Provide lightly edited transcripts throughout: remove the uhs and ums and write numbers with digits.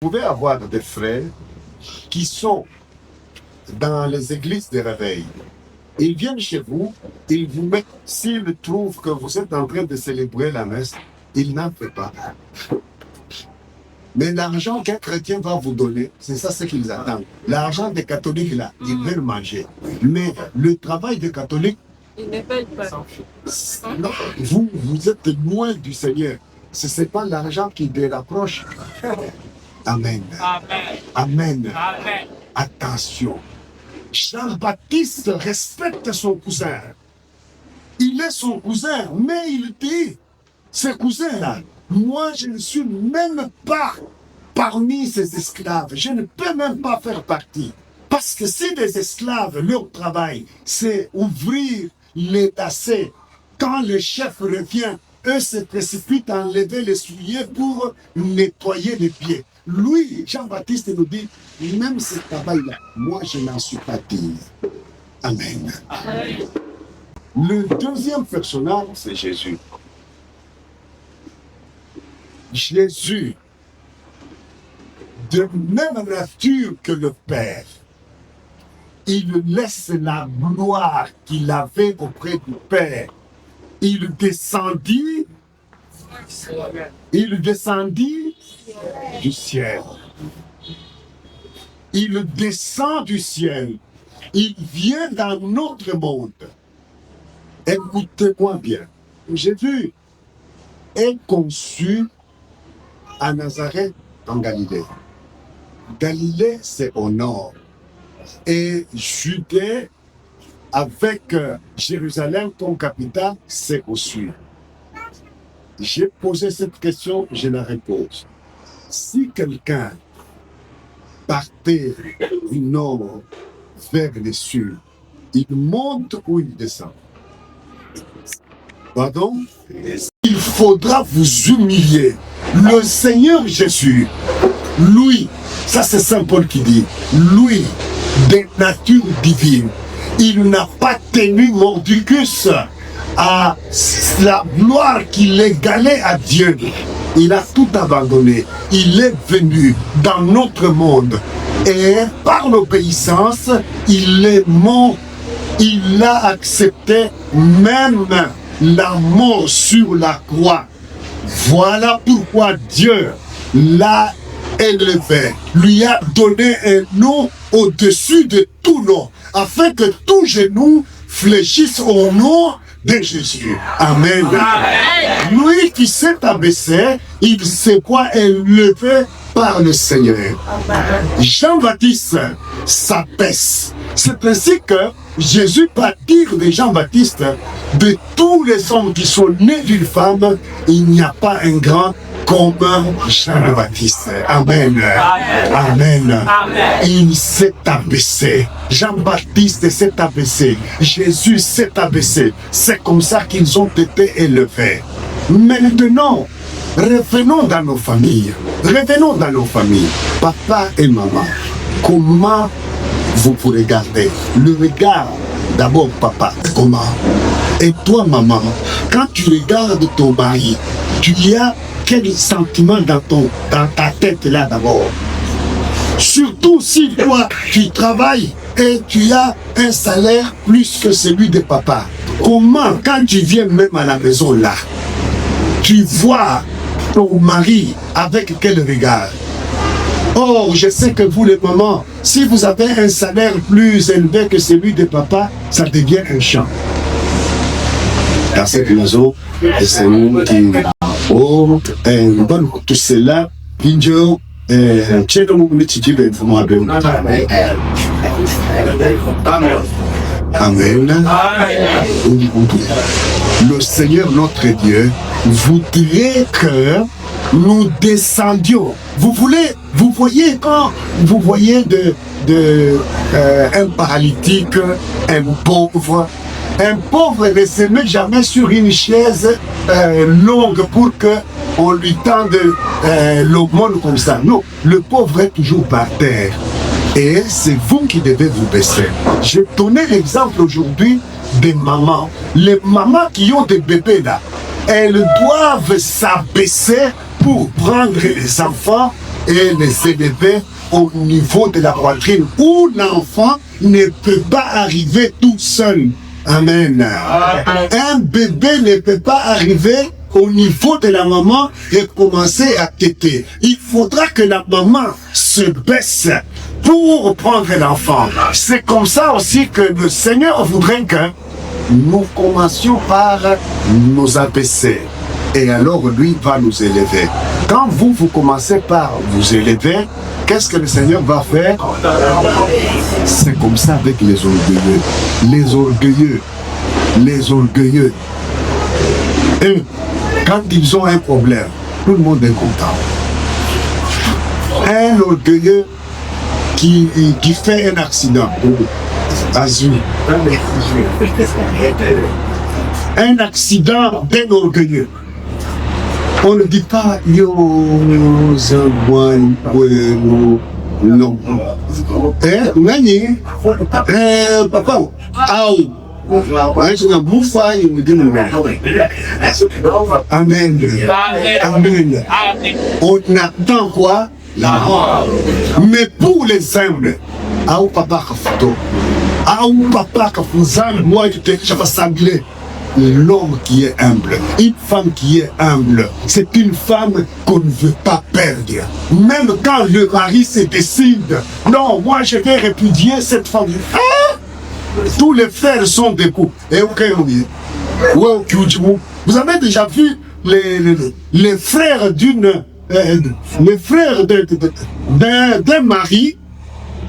Vous pouvez avoir des frères qui sont dans les églises de réveil. Ils viennent chez vous, ils vous mettent, s'ils trouvent que vous êtes en train de célébrer la messe, ils n'en font pas. Mais l'argent qu'un chrétien va vous donner, c'est ça ce qu'ils attendent. L'argent des catholiques, là, ils veulent manger. Mais le travail des catholiques, ils ne payent pas. Non, vous êtes loin du Seigneur. Ce n'est pas l'argent qui les rapproche. Amen. Amen. Amen. Amen. Attention. Jean-Baptiste respecte son cousin. Il est son cousin, mais il dit, ce cousin-là, moi je ne suis même pas parmi ces esclaves. Je ne peux même pas faire partie. Parce que si les esclaves, leur travail, c'est ouvrir les lacets, quand le chef revient, eux se précipitent à enlever les souliers pour nettoyer les pieds. Lui, Jean-Baptiste nous dit, même ce travail-là, moi je n'en suis pas digne. Amen. Amen. Le deuxième personnage, c'est Jésus. Jésus, de même nature que le Père, il laisse la gloire qu'il avait auprès du Père. Il descendit du ciel. Il descend du ciel. Il vient dans notre monde. Écoutez-moi bien. Jésus est conçu à Nazareth, en Galilée. Galilée, c'est au nord. Et Judée, avec Jérusalem comme capitale, c'est au sud. J'ai posé cette question, je la repose. Si quelqu'un partait du nord vers le sud, il monte ou il descend? Pardon? Il faudra vous humilier. Le Seigneur Jésus, lui, ça c'est Saint Paul qui dit, lui, de nature divine, il n'a pas tenu mordicus à la gloire qu'il égalait à Dieu. Il a tout abandonné. Il est venu dans notre monde. Et par l'obéissance, il est mort. Il a accepté même la mort sur la croix. Voilà pourquoi Dieu l'a élevé, lui a donné un nom au-dessus de tout nom, afin que tout genou fléchisse au nom de Jésus. Amen. Amen. Lui qui s'est abaissé, il s'est quoi élevé par le Seigneur. Jean-Baptiste s'abaisse. C'est ainsi que Jésus va dire de Jean-Baptiste, de tous les hommes qui sont nés d'une femme, il n'y a pas un grand comme Jean-Baptiste. Amen. Amen. Amen. Il s'est abaissé. Jean-Baptiste s'est abaissé. Jésus s'est abaissé. C'est comme ça qu'ils ont été élevés. Maintenant, revenons dans nos familles. Revenons dans nos familles. Papa et maman, comment vous vous regardez? Le regard, d'abord papa, comment? Et toi maman, quand tu regardes ton mari, tu y as quel sentiment dans ta tête là d'abord? Surtout si toi tu travailles et tu as un salaire plus que celui de papa. Comment, quand tu viens même à la maison là, tu vois ton mari avec quel regard? Oh, je sais que vous les mamans, si vous avez un salaire plus élevé que celui de papa, ça devient un champ. Dans cette maison, c'est nous qui... Oh, bon, tout cela, Pinjo, Amen. Le Seigneur notre Dieu voudrait que nous descendions. Vous voyez quand vous voyez un paralytique, un pauvre ne se met jamais sur une chaise longue pour qu'on lui tende l'aumône comme ça. Non, le pauvre est toujours par terre. Et c'est vous qui devez vous baisser. Je donnais l'exemple aujourd'hui des mamans. Les mamans qui ont des bébés là, elles doivent s'abaisser pour prendre les enfants et les élever au niveau de la poitrine où l'enfant ne peut pas arriver tout seul. Amen. Un bébé ne peut pas arriver au niveau de la maman et commencer à téter. Il faudra que la maman se baisse pour prendre l'enfant. C'est comme ça aussi que le Seigneur voudrait que nous commencions par nous abaisser. Et alors lui va nous élever. Quand vous commencez par vous élever, qu'est-ce que le Seigneur va faire? C'est comme ça avec les orgueilleux. Les orgueilleux. Les orgueilleux. Et quand ils ont un problème, tout le monde est content. Un orgueilleux qui fait un accident. Un accident d'un orgueilleux. On ne dit pas yo non. Papa, Amen. Amen. On attend quoi? La mort. Mais pour les humbles, papa photo. Papa moi je vais s'habiller. L'homme qui est humble, une femme qui est humble, c'est une femme qu'on ne veut pas perdre. Même quand le mari se décide, non, moi je vais répudier cette femme. Tous les frères sont des coups. Et vous avez déjà vu les frères d'un mari,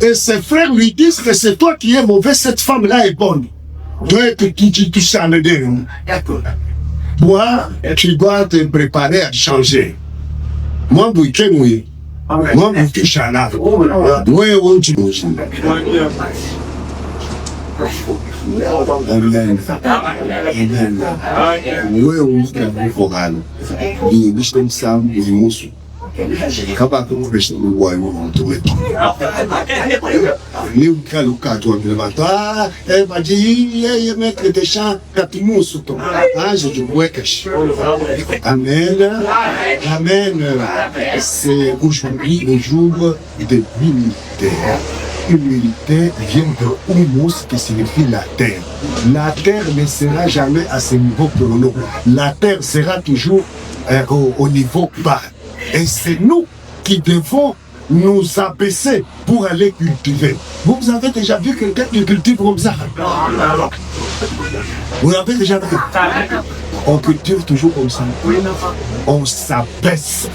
et ses frères lui disent que c'est toi qui es mauvais, cette femme-là est bonne. Toi, tu sais le dire. Moi, tu dois te préparer à changer. Moi, vous êtes oui. Moi, vous êtes chanal. Moi, vous êtes Amen. Amen. Moi, vous êtes vocal. Nous sommes Kaba kumvesha uwayo mtu wetu. Ni ukaluka tu amelematwa, maji yeye metredesha katimusu to. Je te wekesh. Amen. Amen. C'est aujourd'hui le jour de l'humilité. L'humilité vient de humus qui signifie la terre. La terre ne sera jamais à ce niveau pour nous. La terre sera toujours au niveau bas. Et c'est nous qui devons nous abaisser pour aller cultiver. Vous avez déjà vu quelqu'un qui cultive comme ça? Vous l'avez déjà vu? On cultive toujours comme ça. On s'abaisse.